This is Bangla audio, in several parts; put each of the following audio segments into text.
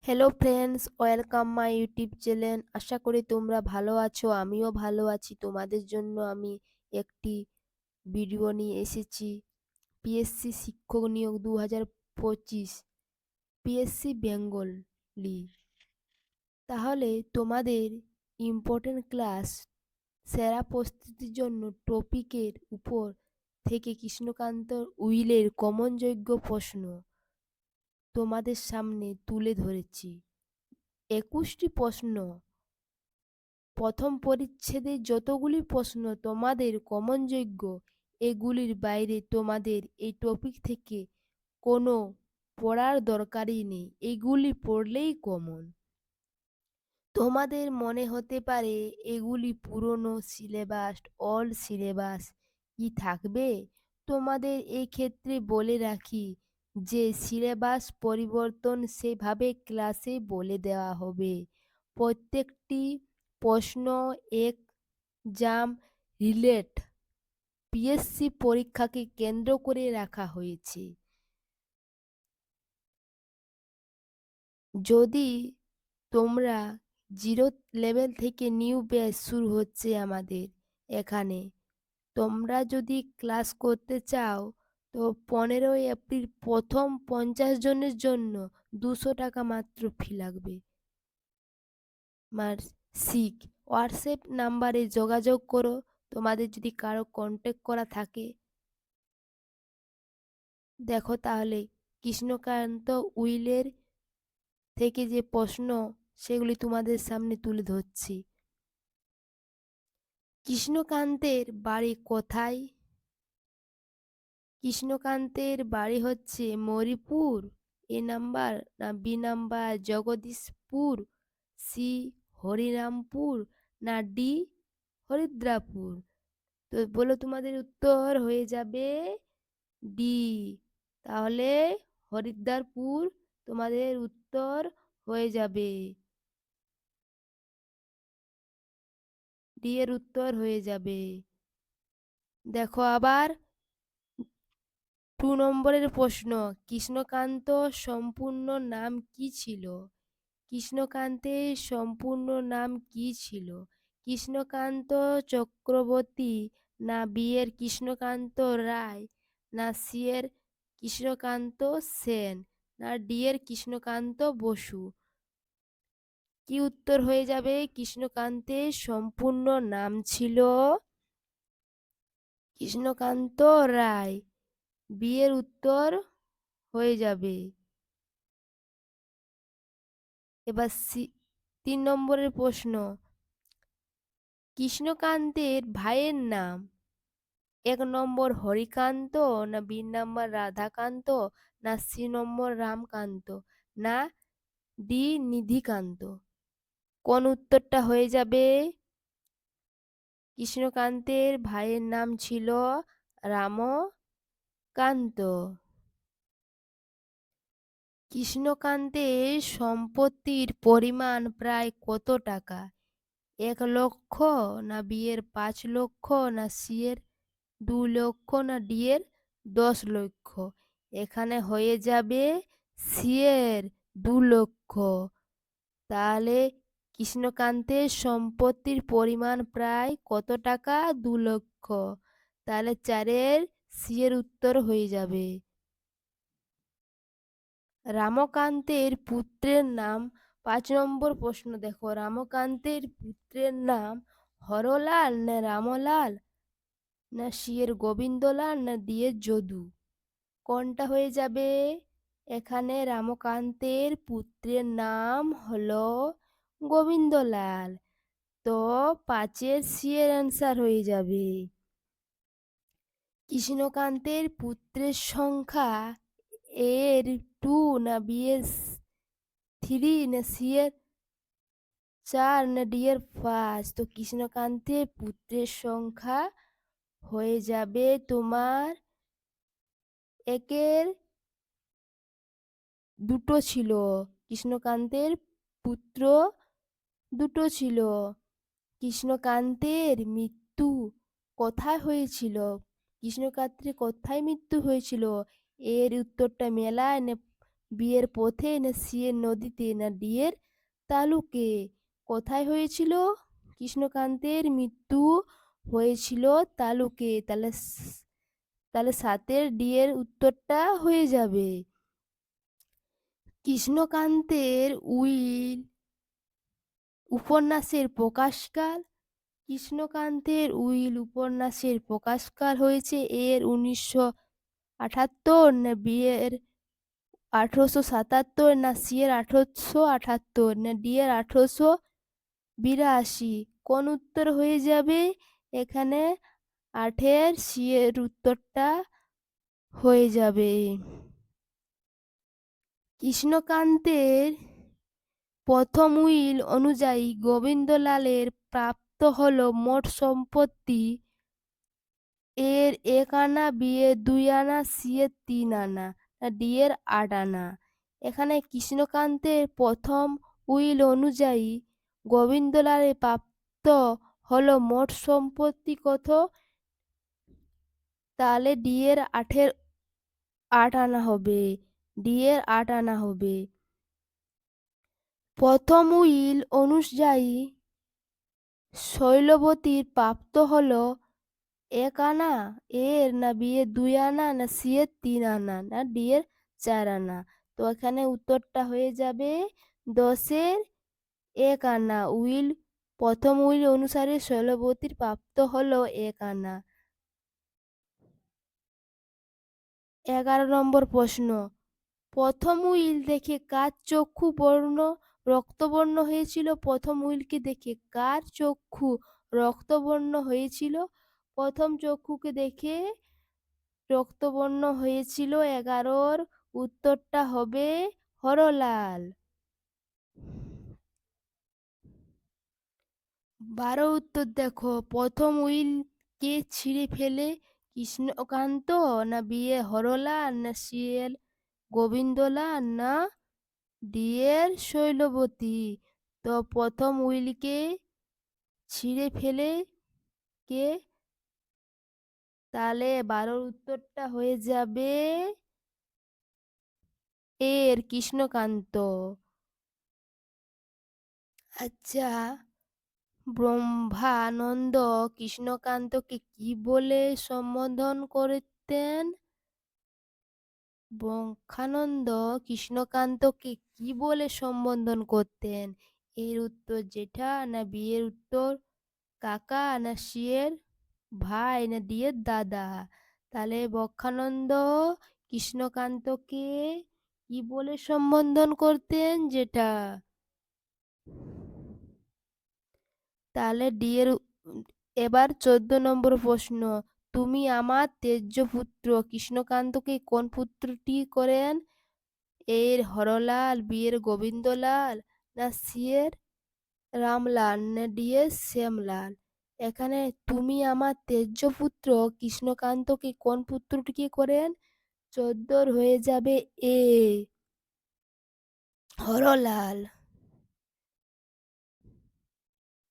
Hello friends, welcome my YouTube channel. আশা করি তোমরা ভালো আছো, আমিও ভালো আছি। তোমাদের জন্য আমি একটি ভিডিও নিয়ে এসেছি। পিএসসি শিক্ষক নিয়োগ 2025, পিএসসি বেঙ্গলি। তাহলে তোমাদের ইম্পর্টেন্ট ক্লাস সেরা প্রস্তুতির জন্য টপিকের উপর থেকে কৃষ্ণকান্ত উইলের কমনযোগ্য প্রশ্ন তোমাদের সামনে তুলে ধরেছি। 21টি প্রশ্ন। প্রথম পরিচ্ছেদে যতগুলি প্রশ্ন তোমাদের কমনযোগ্য, এগুলির বাইরে তোমাদের এই টপিক থেকে কোনো পড়ার দরকারই নেই, এগুলি পড়লেই কমন। তোমাদের মনে হতে পারে এগুলি পুরনো সিলেবাস, ওল্ড সিলেবাস কি থাকবে? তোমাদের এই ক্ষেত্রে বলে রাখি যে সিলেবাস পরিবর্তন সেভাবে ক্লাসে বলে দেওয়া হবে। প্রত্যেকটি প্রশ্ন এক্সাম রিলেট পিএসসি পরীক্ষাকে কেন্দ্র করে রাখা হয়েছে। যদি তোমরা জিরো লেভেল থেকে নিউ ব্যাচ শুরু হচ্ছে আমাদের এখানে, তোমরা যদি ক্লাস করতে চাও তো 15 এপ্রিল প্রথম 50 জনের জন্য 200 টাকা মাত্র ফি লাগবে। মার্সিক হোয়াটসঅ্যাপ নাম্বারে যোগাযোগ করো। তোমাদের যদি কারো কন্ট্যাক্ট করা থাকে, দেখো তাহলে কৃষ্ণকান্ত উইলের থেকে যে প্রশ্ন সেগুলি তোমাদের সামনে তুলে ধরছি। কৃষ্ণকান্তের বাড়ি কোথায়? কৃষ্ণকান্তের বাড়ি হচ্ছে মরিপুর, এ নাম্বার না B number Jagdishpur, C Harirampur, না ডি হরিদ্রাপুর? তো বলো, তোমাদের উত্তর হয়ে যাবে ডি। তাহলে হরিদ্বারপুর তোমাদের উত্তর হয়ে যাবে। ডি এর উত্তর হয়ে যাবে। দেখো আবার 2 নম্বরের প্রশ্ন, কৃষ্ণকান্ত সম্পূর্ণ নাম কি ছিল? কৃষ্ণকান্তের সম্পূর্ণ নাম কি ছিল? কৃষ্ণকান্ত চক্রবর্তী, না বি এর কৃষ্ণকান্ত রায়, না সি এর কৃষ্ণকান্ত সেন, না ডি এর কৃষ্ণকান্ত বসু? কি উত্তর হয়ে যাবে? কৃষ্ণকান্তের সম্পূর্ণ নাম ছিল কৃষ্ণকান্ত রায়। বি এর উত্তর হয়ে যাবে। এবার 3 নম্বরের প্রশ্ন, কৃষ্ণকান্তের ভাইয়ের নাম 1 নম্বর হরিকান্ত, না বি নাম্বার রাধাকান্ত, না সি নম্বর রামকান্ত, না ডি নিধিকান্ত? কোন উত্তরটা হয়ে যাবে? কৃষ্ণকান্তের ভাইয়ের নাম ছিল রামকান্ত। কৃষ্ণকান্তের সম্পত্তির পরিমাণ প্রায় কত টাকা? 1 লক্ষ, না বি এর 5 লক্ষ, না সি এর 2 লক্ষ, না ডি এর 10 লক্ষ? এখানে হয়ে যাবে সি এর 2 লক্ষ। তাহলে কৃষ্ণকান্তের সম্পত্তির পরিমাণ প্রায় কত টাকা? 2 লক্ষ। তাহলে 4-এর সি এর উত্তর হয়ে যাবে। রামকান্তের পুত্রের নাম 5 নম্বর প্রশ্ন। দেখো, রামকান্তের পুত্রের নাম হরলাল, না রামলাল, না সি এর গোবিন্দলাল, না ডি এর যদু? কোনটা হয়ে যাবে? এখানে রামকান্তের পুত্রের নাম হলো গোবিন্দলাল। তো 5-এর সি এর অ্যান্সার হয়ে যাবে। কৃষ্ণকান্তের পুত্রের সংখ্যা এর 2, না বি এর 3, না সি এর 4, না ডি এর 5? তো কৃষ্ণকান্তের পুত্রের সংখ্যা হয়ে যাবে তোমার একের 2 ছিল। কৃষ্ণকান্তের পুত্র 2 ছিল। কৃষ্ণকান্তের মৃত্যু কোথায় হয়েছিল? কৃষ্ণকান্তের কোথায় মৃত্যু হয়েছিল? এর উত্তরটা মেলায় বিয়ের পথে না সিয়ের নদীতে না ডিয়ের তালুকে? কোথায় হয়েছিল? কৃষ্ণকান্তের মৃত্যু হয়েছিল তালুকে। তাহলে সাতের ডিয়ের উত্তরটা হয়ে যাবে। কৃষ্ণকান্তের উইল উপন্যাসের প্রকাশকাল? কৃষ্ণকান্তের উইল উপন্যাসের প্রকাশকাল হয়েছে এর 1978 না বিয়ের 1877 না সিয়ের 1878 না ডিয়ের 1882? কোন উত্তর হয়ে যাবে এখানে? আঠের সিয়ের উত্তরটা হয়ে যাবে। কৃষ্ণকান্তের প্রথম উইল অনুযায়ী গোবিন্দলালের প্রাপ্ত হল মোট সম্পত্তি এর 1 আনা, বিয়ের 2 আনা, সিয়ের 3 আনা, ডিয়ের 8 আনা। এখানে কৃষ্ণকান্তের প্রথম উইল অনুযায়ী গোবিন্দলালের প্রাপ্ত হল মোট সম্পত্তি কত? তাহলে ডিয়ের 8 আনা হবে। ডিয়ের 8 আনা হবে। প্রথম উইল অনুযায়ী শৈলবতীর প্রাপ্ত হল 1 আনা এর, না বিয়ের 2 আনা, না সিয়ের 3 আনা, না ডিয়ের 4 আনা? তো এখানে উত্তরটা হয়ে যাবে 10-এর 1 আনা। প্রথম উইল অনুসারে শৈলবতীর প্রাপ্ত হল 1 আনা। 11 নম্বর প্রশ্ন। প্রথম উইল দেখে কার চক্ষু রক্তবর্ণ হয়েছিল? প্রথম উইলকে দেখে কার চক্ষু রক্তবর্ণ হয়েছিল? প্রথম চক্ষুকে দেখে রক্তবর্ণ হয়েছিল 11-র উত্তরটা হবে হরলাল। 12 উত্তর দেখো, প্রথম উইল কে ছিঁড়ে ফেলে? কৃষ্ণকান্ত না বিয়ে হরলাল না সিএল গোবিন্দলাল না ডিএর শৈলবতী? তো প্রথম উইলকে ছিঁড়ে ফেলে কে? তাহলে 12 উত্তরটা হয়ে যাবে এর কৃষ্ণকান্ত। আচ্ছা, ব্রহ্মানন্দ কৃষ্ণকান্তকে কি বলে সম্বোধন করতেন? ব্রহ্মানন্দ কৃষ্ণকান্তকে কি বলে সম্বোধন করতেন? এর উত্তর জেঠা, না বিয়ের উত্তর কাকা, না সিয়ের ভাই, না ডিয়ের দাদা? তাহলে ব্রহ্মানন্দ কৃষ্ণকান্তকে কি বলে সম্বোধন করতেন? যেটা। তাহলে এবার 14 নম্বর প্রশ্ন। তুমি আমার তেজ্য পুত্র কৃষ্ণকান্তকে কোন পুত্রটি করেন? এর হরলাল, বিয়ের গোবিন্দলাল, না সিয়ের রামলাল, না ডিএর শ্যামলাল? এখানে তুমি আমার তেজ্য পুত্র কৃষ্ণকান্তকে কোন পুত্রটিকে করেন? 14 হয়ে যাবে এ হরলাল।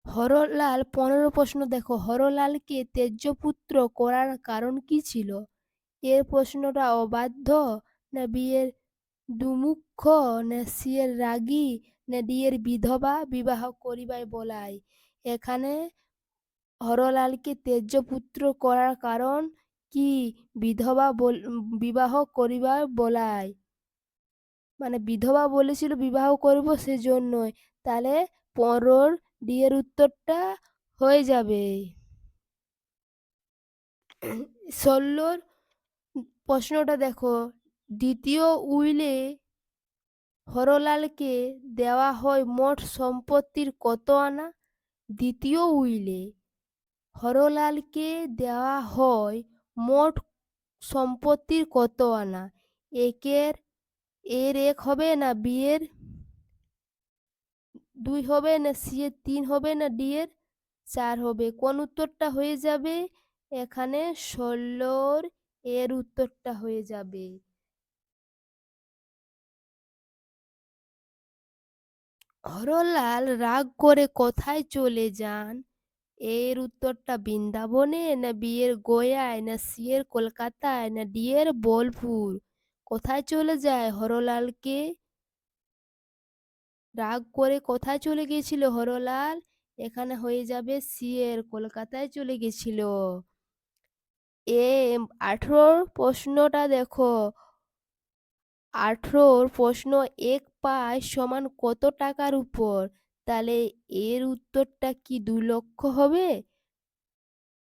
হরলাল 15 প্রশ্ন দেখো, হরলালকে তেজ্যপুত্র করার কারণ কি ছিল? এর প্রশ্নটা অবাধ্য, না বিয়ের দুমুখ, না সিয়ের রাগী, না ডিয়ের বিধবা বিবাহ করিবাই বলাই? এখানে হরলালকে তেজ্যপুত্র করার কারণ কি? বিবাহ করিবার বলাই, মানে বিধবা বলেছিল বিবাহ করব সেজন্যই। তাহলে 15 ডিয়ের উত্তরটা হয়ে যাবে। 16 প্রশ্নটা দেখো, দ্বিতীয় উইলে হরলালকে দেওয়া হয় মোট সম্পত্তির কত আনা? দ্বিতীয় উইলে হরলালকে দেওয়া হয় মোট সম্পত্তির কত আনা? এর 1 হবে, না বিয়ের 2 হবে, না সিয়ের 3 হবে, না ডিয়ের 4 হবে? কোন উত্তরটা হয়ে যাবে এখানে? 16 এর উত্তরটা হয়ে যাবে। হরলাল রাগ করে কোথায় চলে যান? এর উত্তরটা বৃন্দাবনে, না বিয়ের গয়ায়, না সিয়ের কলকাতায়, না ডিয়ের বোলপুর? কোথায় চলে যায় হরলালকে রাগ করে কোথায় চলে গিয়েছিল হরলাল? এখানে হয়ে যাবে সি এর কলকাতায় চলে গেছিল। এ ১৮ প্রশ্নটা দেখো। ১৮ প্রশ্ন ১ পাঁচ সমান কত টাকার উপর? তাহলে এর উত্তরটা কি ২,০০,০০০ হবে?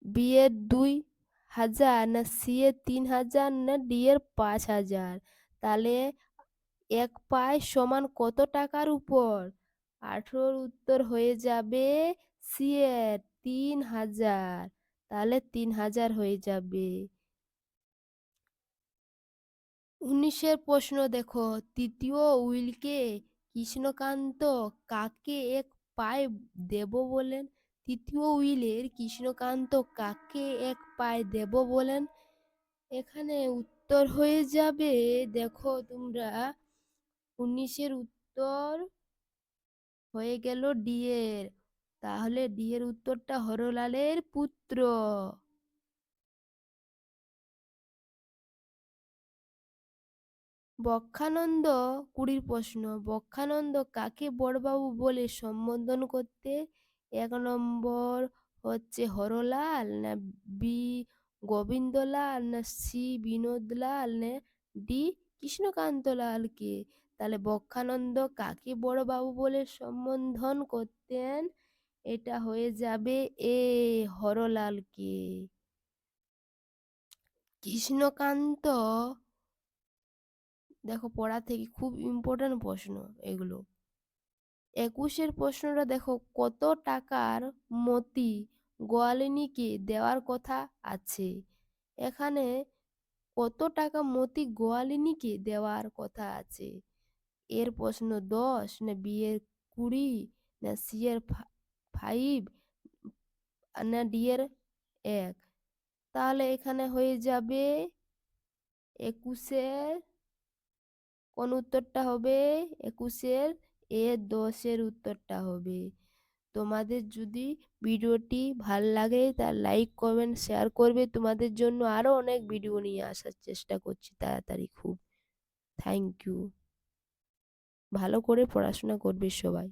বি এর ২,০০০ না সি এর ৩,০০০ না ডি এর ৫,০০০? তাহলে ১ পাঁচ সমান কত টাকার উপর? ১৮ উত্তর হয়ে যাবে সি এর ৩,০০০। তাহলে ৩,০০০ হয়ে যাবে। ১৯ প্রশ্ন দেখো, তৃতীয় উইলকে কৃষ্ণকান্ত কাকে এক পায়ে দেব বলেন? তৃতীয় উইলের কৃষ্ণকান্ত কাকে এক পায়ে দেব বলেন? এখানে উত্তর হয়ে যাবে, দেখো তোমরা, ১৯ উত্তর হয়ে গেল ডি এর। তাহলে ডি এর উত্তরটা হরলালের পুত্র। বক্ষানন্দ ২০ প্রশ্ন, বক্ষানন্দ কাকে বড়বাবু বলে সম্বোধন করতে? ১ নম্বর হচ্ছে হরলাল, না বি গোবিন্দলাল, না সি বিনোদলাল, না ডি কৃষ্ণকান্ত লালকে? তাহলে বক্ষানন্দ কাকে বড়বাবু বলে সম্বোধন করতেন? এটা হয়ে যাবে এ হরলালকে। কৃষ্ণকান্ত, দেখো পড়া থেকে খুব ইম্পর্টেন্ট প্রশ্ন এগুলো। ২১ প্রশ্নটা দেখো, কত টাকার মতি গোয়ালিনীকে দেওয়ার কথা আছে? এখানে কত টাকা মতি গোয়ালিনীকে দেওয়ার কথা আছে? এর প্রশ্ন ১০, না বি এর ২০, না সি এর ৫, না ডি এর ১? তাহলে এখানে হয়ে যাবে ২১-এর কোন উত্তরটা হবে? ২১-এর এ ১০-এর উত্তরটা হবে। তোমাদের যদি ভিডিওটি ভাল লাগে তা লাইক কমেন্ট শেয়ার করবে। তোমাদের জন্য আরো অনেক ভিডিও নিয়ে আসার চেষ্টা করছি তাড়াতাড়ি খুব। Thank you. ভালো করে পড়াশোনা করবে সবাই।